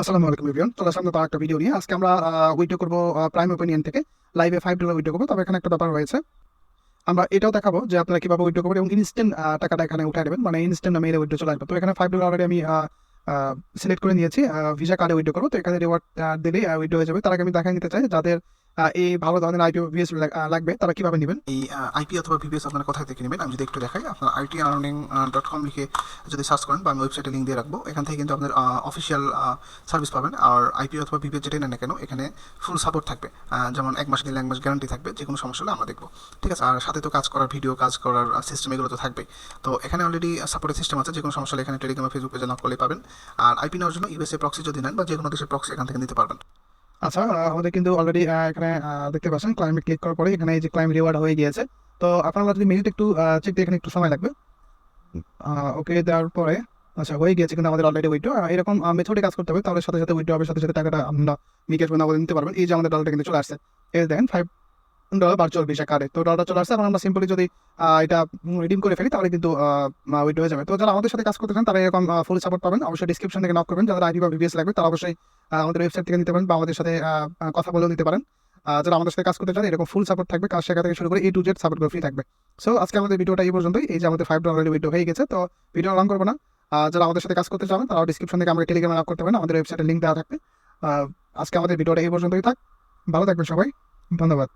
আসসালামু আলাইকুম এভরিওয়ান। চলে আসলাম নতুন একটা ভিডিও নিয়ে। আজকে আমরা উইথড্র করবো প্রাইম ওপিনিয়ন থেকে লাইভে $5 উইথড্র করবো। তবে এখানে একটা ব্যাপার রয়েছে, আমরা এটাও দেখাবো যে আপনারা কিভাবে উইথড্র করবেন এবং ইনস্ট্যান্ট টাকাটা এখানে উঠাই নেবেন, মানে ইনস্ট্যান্ট মেইলে উইথড্র চলে আসবে। তো এখানে $5 অলরেডি আমি সিলেক্ট করে নিয়েছি, ভিসা কার্ডে উইথড্র করবো। তো এখানে রিওয়ার্ড দিলেই উইথড্র হয়ে যাবে। তার আগে আমি দেখাই নিতে চাই যাদের এই ভালো ধরনের আইপিও ভিএস লাগবে তারা কিভাবে নেবেন। এই আইপি অথবা ভিপিএস আপনারা কোথায় থেকে নেবেন আমি যদি একটু দেখাই, আপনার ITearning.com লিখে যদি সার্চ করেন বা আমি ওয়েবসাইটে লিঙ্ক দিয়ে রাখবো, এখান থেকে কিন্তু আপনার অফিসিয়াল সার্ভিস পাবেন। আর আইপি অথবা ভিপিএস যেটাই নেন না কেন, এখানে ফুল সাপোর্ট থাকবে। যেমন 1 মাস নিলে 1 মাস গ্যারান্টি থাকবে, যে কোনো সমস্যা হলে আমরা দেখবো। ঠিক আছে, আর সাথে তো কাজ করার ভিডিও কাজ করার সিস্টেম এগুলো তো থাকবে। তো এখানে অলরেডি সাপোর্টের সিস্টেম আছে, যে কোনো সমস্যা হলে এখানে টেলিগ্রাম ফেসবুক পেজে নক করলে পাবেন। আর আইপি নেওয়ার জন্য ইউএসএ প্রক্সি যদি নেন বা যে কোনো দেশের প্রক্সি এখান থেকে নিতে পারবেন। আচ্ছা, আমাদের কিন্তু অলরেডি এখানে দেখতে পাচ্ছেন ক্লাইমে ক্লিক করার পরে এখানে এই যে ক্লাইম রিওয়ার্ড হয়ে গিয়েছে। তো আপনারা যদি মিনিট একটু চেক দিয়ে এখানে একটু সময় লাগবে। ওকে দেওয়ার পরে আচ্ছা হয়ে গিয়েছে কিন্তু আমাদের অলরেডি উইথড্র। এরকম মেথডে কাজ করতে হবে, তাহলে সাথে সাথে উইথড্র হবে, সাথে সাথে টাকাটা আমরা বিকাশ করে নিতে পারবেন। এই যে আমাদের ডলারটা কিন্তু চলে আসছে, এই দেখেন $5 ভার্চুয়াল ভিসা কার্ডে। তো ডলারটা চলে আসছে, এখন আমরা সিম্পলি যদি এটা রিডিম করে ফেলি তাহলে কিন্তু উইথড্র হয়ে যাবে। তো যারা আমাদের সাথে কাজ করতে চান তারা এরকম ফুল সাপোর্ট পাবেন। অবশ্যই ডিসক্রিপশন থেকে নক করবেন। যারা আইপি বা ভিপিএস লাগবে তারা অবশ্যই আমাদের ওয়েবসাইট থেকে নিতে পারেন বা আমাদের সাথে কথা বলেও নিতে পারেন। যারা আমাদের সাথে কাজ করতে চান এরকম ফুল সাপোর্ট থাকবে, কাজ শেখা থেকে শুরু করে A to Z সাপোর্ট করে ফ্রি থাকবে। সো আজকে আমাদের ভিডিওটা এই পর্যন্তই। এই যে আমাদের $5 উইথড্র হয়ে গেছে, তো ভিডিও লং করবো না। যারা আমাদের সাথে কাজ করতে চান তারা ডিসক্রিপশন থেকে আমাকে টেলিগ্রামে নক করতে পারেন, আমাদের ওয়েবসাইটের লিঙ্ক দেওয়া থাকবে। আজকে আমাদের ভিডিওটা এই পর্যন্তই থাক। ভালো থাকবেন সবাই, ধন্যবাদ।